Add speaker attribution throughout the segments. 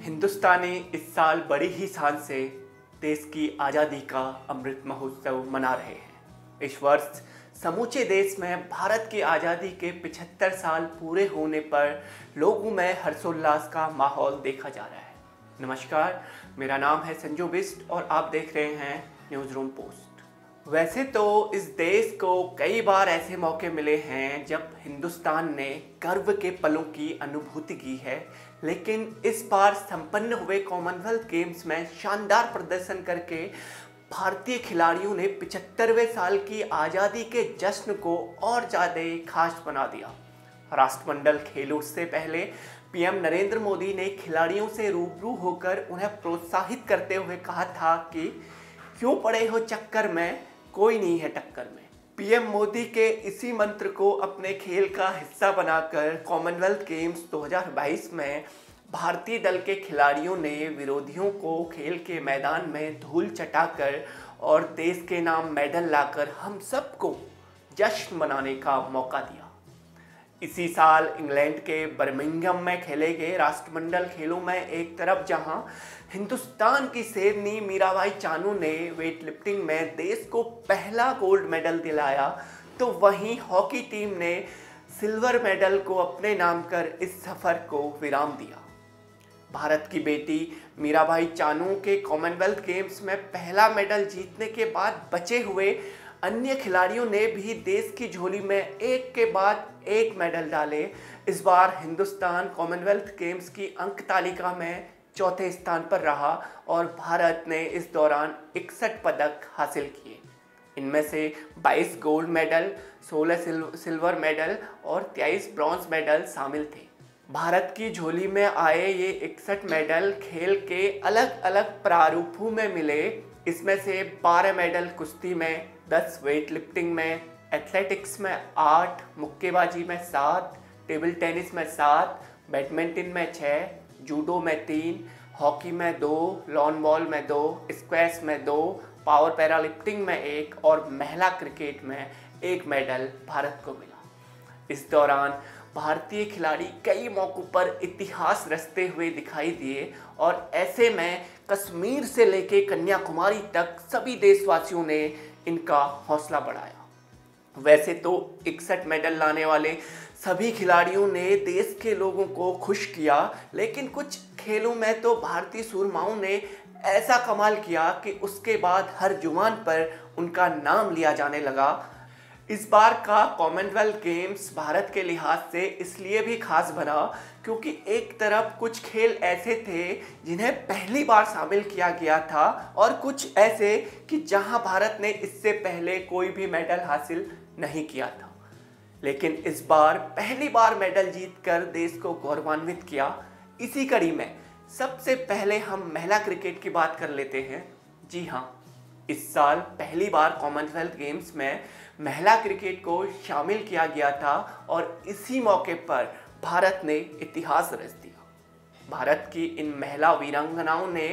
Speaker 1: हिंदुस्तानी इस साल बड़ी ही शान से देश की आज़ादी का अमृत महोत्सव मना रहे हैं। इस वर्ष समूचे देश में भारत की आज़ादी के 75 साल पूरे होने पर लोगों में हर्षोल्लास का माहौल देखा जा रहा है। नमस्कार, मेरा नाम है संजू बिस्ट और आप देख रहे हैं न्यूज़ रूम पोस्ट। वैसे तो इस देश को कई बार ऐसे मौके मिले हैं जब हिंदुस्तान ने गर्व के पलों की अनुभूति की है, लेकिन इस बार संपन्न हुए कॉमनवेल्थ गेम्स में शानदार प्रदर्शन करके भारतीय खिलाड़ियों ने 75वें साल की आज़ादी के जश्न को और ज़्यादा खास बना दिया। राष्ट्रमंडल खेलों से पहले पीएम नरेंद्र मोदी ने खिलाड़ियों से रूबरू होकर उन्हें प्रोत्साहित करते हुए कहा था कि क्यों पड़े हो चक्कर में, कोई नहीं है टक्कर में। पीएम मोदी के इसी मंत्र को अपने खेल का हिस्सा बनाकर कॉमनवेल्थ गेम्स 2022 में भारतीय दल के खिलाड़ियों ने विरोधियों को खेल के मैदान में धूल चटाकर और देश के नाम मेडल लाकर हम सबको जश्न मनाने का मौका दिया। इसी साल इंग्लैंड के बर्मिंघम में खेले गए राष्ट्रमंडल खेलों में एक तरफ जहां हिंदुस्तान की शेरनी मीराबाई चानू ने वेट लिफ्टिंग में देश को पहला गोल्ड मेडल दिलाया, तो वहीं हॉकी टीम ने सिल्वर मेडल को अपने नाम कर इस सफर को विराम दिया। भारत की बेटी मीराबाई चानू के कॉमनवेल्थ गेम्स में पहला मेडल जीतने के बाद बचे हुए अन्य खिलाड़ियों ने भी देश की झोली में एक के बाद एक मेडल डाले। इस बार हिंदुस्तान कॉमनवेल्थ गेम्स की अंक तालिका में चौथे स्थान पर रहा और भारत ने इस दौरान 61 पदक हासिल किए। इनमें से 22 गोल्ड मेडल, 16 सिल्वर मेडल और 23 ब्रॉन्ज मेडल शामिल थे। भारत की झोली में आए ये 61 मेडल खेल के अलग अलग प्रारूपों में मिले। इसमें से 12 मेडल कुश्ती में, 10 वेट लिफ्टिंग में, एथलेटिक्स में 8, मुक्केबाजी में 7, टेबल टेनिस में 7, बैडमिंटन में 6, जूडो में 3, हॉकी में 2, लॉन बॉल में 2, स्क्वैश में 2, पावर पैरा लिफ्टिंग में 1 और महिला क्रिकेट में 1 मेडल भारत को मिला। इस दौरान भारतीय खिलाड़ी कई मौकों पर इतिहास रचते हुए दिखाई दिए और ऐसे में कश्मीर से लेके कन्याकुमारी तक सभी देशवासियों ने इनका हौसला बढ़ाया। वैसे तो 61 मेडल लाने वाले सभी खिलाड़ियों ने देश के लोगों को खुश किया, लेकिन कुछ खेलों में तो भारतीय सूरमाओं ने ऐसा कमाल किया कि उसके बाद हर जुबान पर उनका नाम लिया जाने लगा। इस बार का कॉमनवेल्थ गेम्स भारत के लिहाज से इसलिए भी खास बना क्योंकि एक तरफ कुछ खेल ऐसे थे जिन्हें पहली बार शामिल किया गया था और कुछ ऐसे कि जहां भारत ने इससे पहले कोई भी मेडल हासिल नहीं किया था, लेकिन इस बार पहली बार मेडल जीतकर देश को गौरवान्वित किया। इसी कड़ी में सबसे पहले हम महिला क्रिकेट की बात कर लेते हैं। जी हाँ, इस साल पहली बार कॉमनवेल्थ गेम्स में महिला क्रिकेट को शामिल किया गया था और इसी मौके पर भारत ने इतिहास रच दिया। भारत की इन महिला वीरांगनाओं ने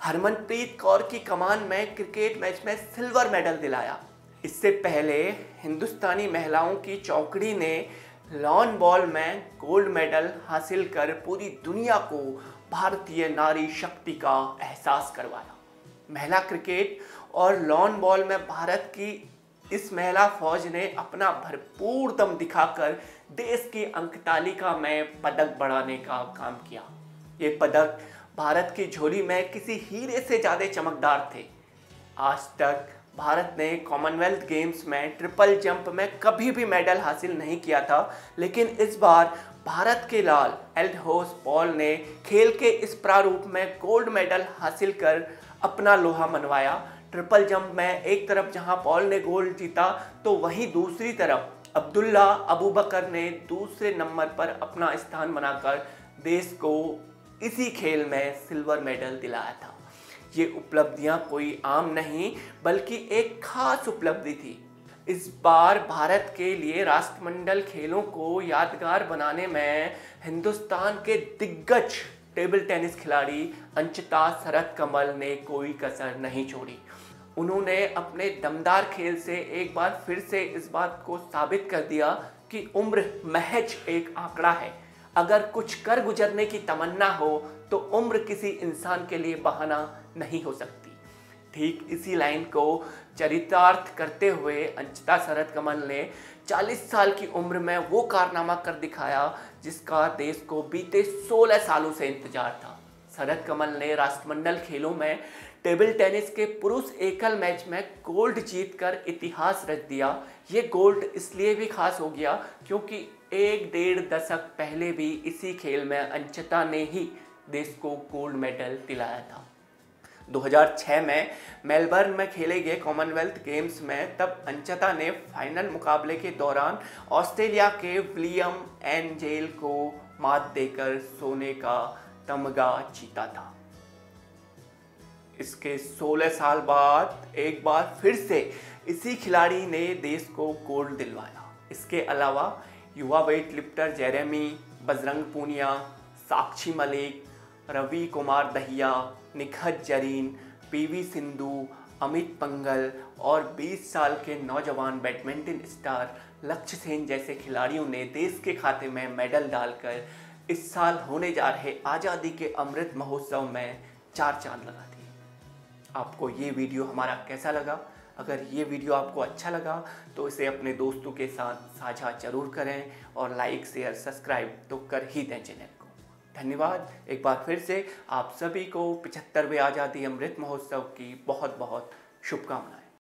Speaker 1: हरमनप्रीत कौर की कमान में क्रिकेट मैच में सिल्वर मेडल दिलाया। इससे पहले हिंदुस्तानी महिलाओं की चौकड़ी ने लॉन बॉल में गोल्ड मेडल हासिल कर पूरी दुनिया को भारतीय नारी शक्ति का एहसास करवाया। महिला क्रिकेट और लॉन बॉल में भारत की इस महिला फौज ने अपना भरपूर दम दिखाकर देश की अंक तालिका में पदक बढ़ाने का काम किया। ये पदक भारत की झोली में किसी हीरे से ज़्यादा चमकदार थे। आज तक भारत ने कॉमनवेल्थ गेम्स में ट्रिपल जंप में कभी भी मेडल हासिल नहीं किया था, लेकिन इस बार भारत के लाल एल्डहोस पॉल ने खेल के इस प्रारूप में गोल्ड मेडल हासिल कर अपना लोहा मनवाया। ट्रिपल जंप में एक तरफ जहां पॉल ने गोल्ड जीता, तो वहीं दूसरी तरफ अब्दुल्ला अबू बकर ने दूसरे नंबर पर अपना स्थान बनाकर देश को इसी खेल में सिल्वर मेडल दिलाया था। ये उपलब्धियां कोई आम नहीं बल्कि एक खास उपलब्धि थी। इस बार भारत के लिए राष्ट्रमंडल खेलों को यादगार बनाने में हिंदुस्तान के दिग्गज टेबल टेनिस खिलाड़ी अंचिता शरत कमल ने कोई कसर नहीं छोड़ी। उन्होंने अपने दमदार खेल से एक बार फिर से इस बात को साबित कर दिया कि उम्र महज एक आंकड़ा है। अगर कुछ कर गुजरने की तमन्ना हो तो उम्र किसी इंसान के लिए बहाना नहीं हो सकती। ठीक इसी लाइन को चरितार्थ करते हुए अंचिता शरद कमल ने 40 साल की उम्र में वो कारनामा कर दिखाया जिसका देश को बीते 16 सालों से इंतजार था। शरद कमल ने राष्ट्रमंडल खेलों में टेबल टेनिस के पुरुष एकल मैच में गोल्ड जीतकर इतिहास रच दिया। ये गोल्ड इसलिए भी खास हो गया क्योंकि 1-1.5 दशक पहले भी इसी खेल में अंचिता ने ही देश को गोल्ड मेडल दिलाया था। 2006 में मेलबर्न में खेले गए कॉमनवेल्थ गेम्स में तब अंचिता ने फाइनल मुकाबले के दौरान ऑस्ट्रेलिया के विलियम एंजेल को मात देकर सोने का तमगा जीता था। इसके 16 साल बाद एक बार फिर से इसी खिलाड़ी ने देश को गोल्ड दिलवाया। इसके अलावा युवा weightlifter Jeremy, Bajrang Punia, Sakshi Malik, Ravi Kumar Dahiya, Nikhat Zareen, PV Sindhu, Amit Panghal और 20 साल के नौजवान बैडमिंटन स्टार लक्ष्य सेन जैसे खिलाड़ियों ने देश के खाते में मेडल डालकर इस साल होने जा रहे आज़ादी के अमृत महोत्सव में 4 चांद लगा दिए। आपको ये वीडियो हमारा कैसा लगा? अगर ये वीडियो आपको अच्छा लगा तो इसे अपने दोस्तों के साथ साझा जरूर करें और लाइक शेयर सब्सक्राइब तो कर ही दें चैनल को। धन्यवाद। एक बार फिर से आप सभी को 75वें आज़ादी अमृत महोत्सव की बहुत बहुत शुभकामनाएं।